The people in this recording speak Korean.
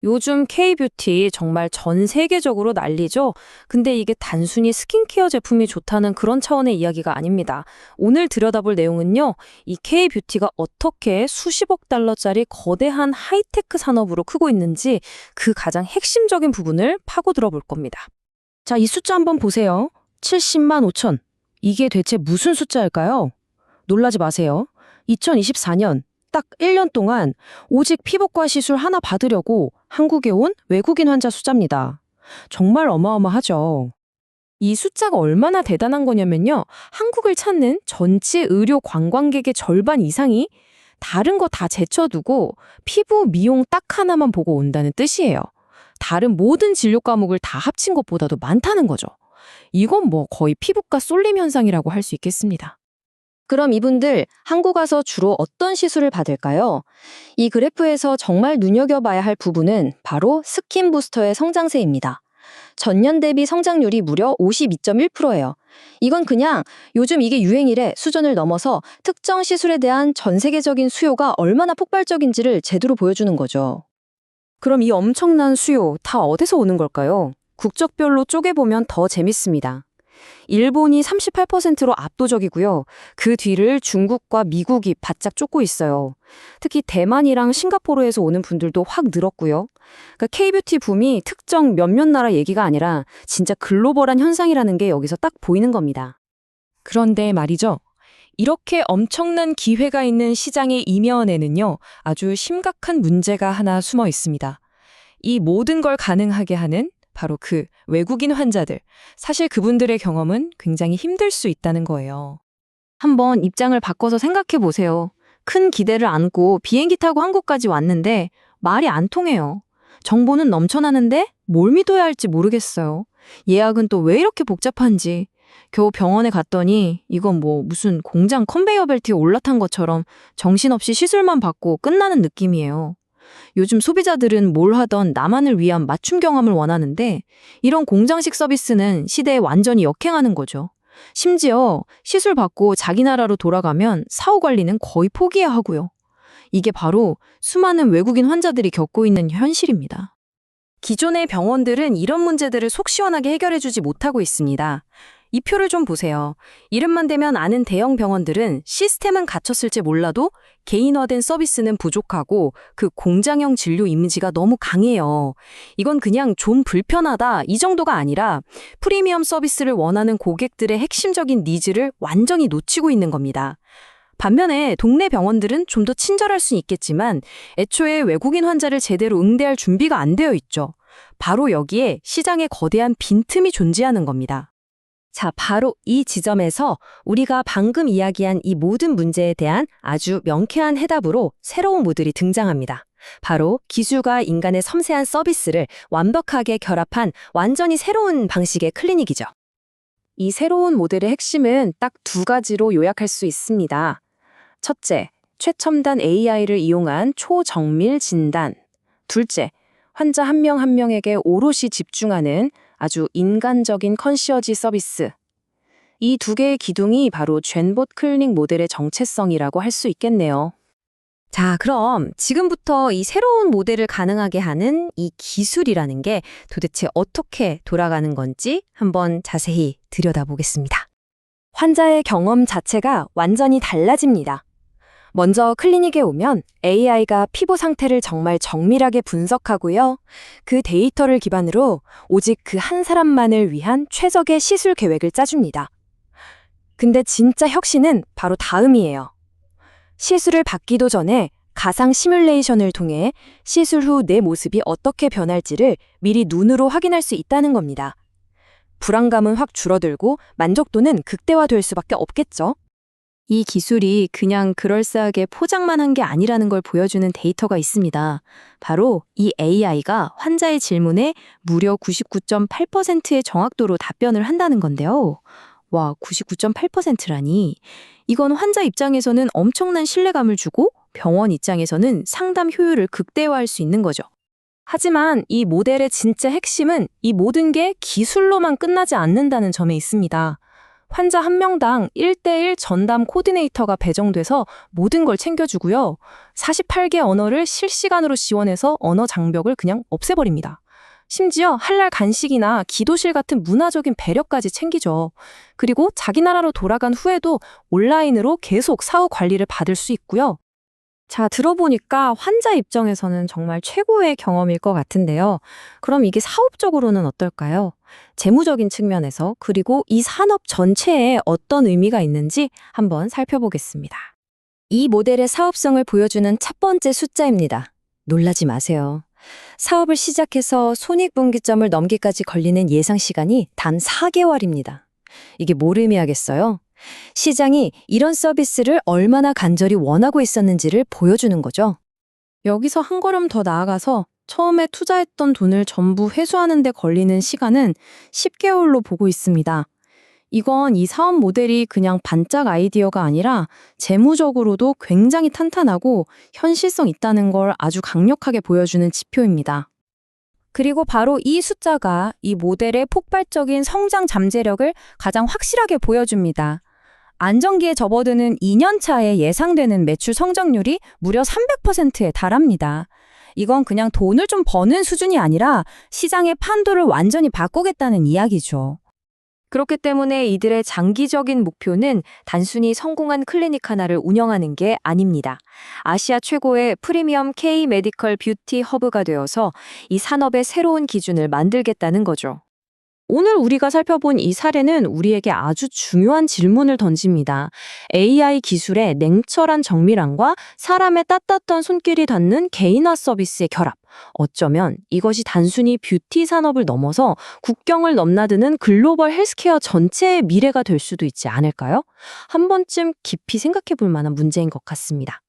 요즘 K-뷰티 정말 전 세계적으로 난리죠? 근데 이게 단순히 스킨케어 제품이 좋다는 그런 차원의 이야기가 아닙니다. 오늘 들여다볼 내용은요, 이 K-뷰티가 어떻게 수십억 달러짜리 거대한 하이테크 산업으로 크고 있는지 그 가장 핵심적인 부분을 파고 들어볼 겁니다. 자, 이 숫자 한번 보세요. 70만 5천. 이게 대체 무슨 숫자일까요? 놀라지 마세요. 2024년 딱 1년 동안 오직 피부과 시술 하나 받으려고 한국에 온 외국인 환자 숫자입니다. 정말 어마어마하죠. 이 숫자가 얼마나 대단한 거냐면요. 한국을 찾는 전체 의료 관광객의 절반 이상이 다른 거 다 제쳐두고 피부 미용 딱 하나만 보고 온다는 뜻이에요. 다른 모든 진료 과목을 다 합친 것보다도 많다는 거죠. 이건 뭐 거의 피부과 쏠림 현상이라고 할 수 있겠습니다. 그럼 이분들 한국 와서 주로 어떤 시술을 받을까요? 이 그래프에서 정말 눈여겨봐야 할 부분은 바로 스킨 부스터의 성장세입니다. 전년 대비 성장률이 무려 52.1%예요. 이건 그냥 요즘 이게 유행이래 수준을 넘어서 특정 시술에 대한 전 세계적인 수요가 얼마나 폭발적인지를 제대로 보여주는 거죠. 그럼 이 엄청난 수요 다 어디서 오는 걸까요? 국적별로 쪼개보면 더 재밌습니다. 일본이 38%로 압도적이고요. 그 뒤를 중국과 미국이 바짝 쫓고 있어요. 특히 대만이랑 싱가포르에서 오는 분들도 확 늘었고요. 그러니까 K-뷰티 붐이 특정 몇몇 나라 얘기가 아니라 진짜 글로벌한 현상이라는 게 여기서 딱 보이는 겁니다. 그런데 말이죠. 이렇게 엄청난 기회가 있는 시장의 이면에는요, 아주 심각한 문제가 하나 숨어 있습니다. 이 모든 걸 가능하게 하는 바로 그 외국인 환자들, 사실 그분들의 경험은 굉장히 힘들 수 있다는 거예요. 한번 입장을 바꿔서 생각해 보세요. 큰 기대를 안고 비행기 타고 한국까지 왔는데 말이 안 통해요. 정보는 넘쳐나는데 뭘 믿어야 할지 모르겠어요. 예약은 또 왜 이렇게 복잡한지. 겨우 병원에 갔더니 이건 뭐 무슨 공장 컨베이어 벨트에 올라탄 것처럼 정신없이 시술만 받고 끝나는 느낌이에요. 요즘 소비자들은 뭘 하던 나만을 위한 맞춤 경험을 원하는데 이런 공장식 서비스는 시대에 완전히 역행하는 거죠. 심지어 시술 받고 자기 나라로 돌아가면 사후 관리는 거의 포기해야 하고요. 이게 바로 수많은 외국인 환자들이 겪고 있는 현실입니다. 기존의 병원들은 이런 문제들을 속 시원하게 해결해주지 못하고 있습니다. 이 표를 좀 보세요. 이름만 대면 아는 대형 병원들은 시스템은 갖췄을지 몰라도 개인화된 서비스는 부족하고 그 공장형 진료 이미지가 너무 강해요. 이건 그냥 좀 불편하다 이 정도가 아니라 프리미엄 서비스를 원하는 고객들의 핵심적인 니즈를 완전히 놓치고 있는 겁니다. 반면에 동네 병원들은 좀 더 친절할 수 있겠지만 애초에 외국인 환자를 제대로 응대할 준비가 안 되어 있죠. 바로 여기에 시장에 거대한 빈틈이 존재하는 겁니다. 자, 바로 이 지점에서 우리가 방금 이야기한 이 모든 문제에 대한 아주 명쾌한 해답으로 새로운 모델이 등장합니다. 바로 기술과 인간의 섬세한 서비스를 완벽하게 결합한 완전히 새로운 방식의 클리닉이죠. 이 새로운 모델의 핵심은 딱 두 가지로 요약할 수 있습니다. 첫째, 최첨단 AI를 이용한 초정밀 진단. 둘째, 환자 한 명 한 명에게 오롯이 집중하는 아주 인간적인 컨시어지 서비스. 이 두 개의 기둥이 바로 젠봇 클리닉 모델의 정체성이라고 할 수 있겠네요. 자, 그럼 지금부터 이 새로운 모델을 가능하게 하는 이 기술이라는 게 도대체 어떻게 돌아가는 건지 한번 자세히 들여다보겠습니다. 환자의 경험 자체가 완전히 달라집니다. 먼저 클리닉에 오면 AI가 피부 상태를 정말 정밀하게 분석하고요. 그 데이터를 기반으로 오직 그 한 사람만을 위한 최적의 시술 계획을 짜줍니다. 근데 진짜 혁신은 바로 다음이에요. 시술을 받기도 전에 가상 시뮬레이션을 통해 시술 후 내 모습이 어떻게 변할지를 미리 눈으로 확인할 수 있다는 겁니다. 불안감은 확 줄어들고 만족도는 극대화될 수밖에 없겠죠. 이 기술이 그냥 그럴싸하게 포장만 한 게 아니라는 걸 보여주는 데이터가 있습니다. 바로 이 AI가 환자의 질문에 무려 99.8%의 정확도로 답변을 한다는 건데요. 와, 99.8%라니. 이건 환자 입장에서는 엄청난 신뢰감을 주고 병원 입장에서는 상담 효율을 극대화할 수 있는 거죠. 하지만 이 모델의 진짜 핵심은 이 모든 게 기술로만 끝나지 않는다는 점에 있습니다. 환자 한 명당 1대1 전담 코디네이터가 배정돼서 모든 걸 챙겨주고요. 48개 언어를 실시간으로 지원해서 언어 장벽을 그냥 없애버립니다. 심지어 할랄 간식이나 기도실 같은 문화적인 배려까지 챙기죠. 그리고 자기 나라로 돌아간 후에도 온라인으로 계속 사후 관리를 받을 수 있고요. 자, 들어보니까 환자 입장에서는 정말 최고의 경험일 것 같은데요. 그럼 이게 사업적으로는 어떨까요? 재무적인 측면에서, 그리고 이 산업 전체에 어떤 의미가 있는지 한번 살펴보겠습니다. 이 모델의 사업성을 보여주는 첫 번째 숫자입니다. 놀라지 마세요. 사업을 시작해서 손익분기점을 넘기까지 걸리는 예상 시간이 단 4개월입니다. 이게 뭘 의미하겠어요? 시장이 이런 서비스를 얼마나 간절히 원하고 있었는지를 보여주는 거죠. 여기서 한 걸음 더 나아가서 처음에 투자했던 돈을 전부 회수하는 데 걸리는 시간은 10개월로 보고 있습니다. 이건 이 사업 모델이 그냥 반짝 아이디어가 아니라 재무적으로도 굉장히 탄탄하고 현실성 있다는 걸 아주 강력하게 보여주는 지표입니다. 그리고 바로 이 숫자가 이 모델의 폭발적인 성장 잠재력을 가장 확실하게 보여줍니다. 안정기에 접어드는 2년 차에 예상되는 매출 성장률이 무려 300%에 달합니다. 이건 그냥 돈을 좀 버는 수준이 아니라 시장의 판도를 완전히 바꾸겠다는 이야기죠. 그렇기 때문에 이들의 장기적인 목표는 단순히 성공한 클리닉 하나를 운영하는 게 아닙니다. 아시아 최고의 프리미엄 K 메디컬 뷰티 허브가 되어서 이 산업의 새로운 기준을 만들겠다는 거죠. 오늘 우리가 살펴본 이 사례는 우리에게 아주 중요한 질문을 던집니다. AI 기술의 냉철한 정밀함과 사람의 따뜻한 손길이 닿는 개인화 서비스의 결합. 어쩌면 이것이 단순히 뷰티 산업을 넘어서 국경을 넘나드는 글로벌 헬스케어 전체의 미래가 될 수도 있지 않을까요? 한 번쯤 깊이 생각해 볼 만한 문제인 것 같습니다.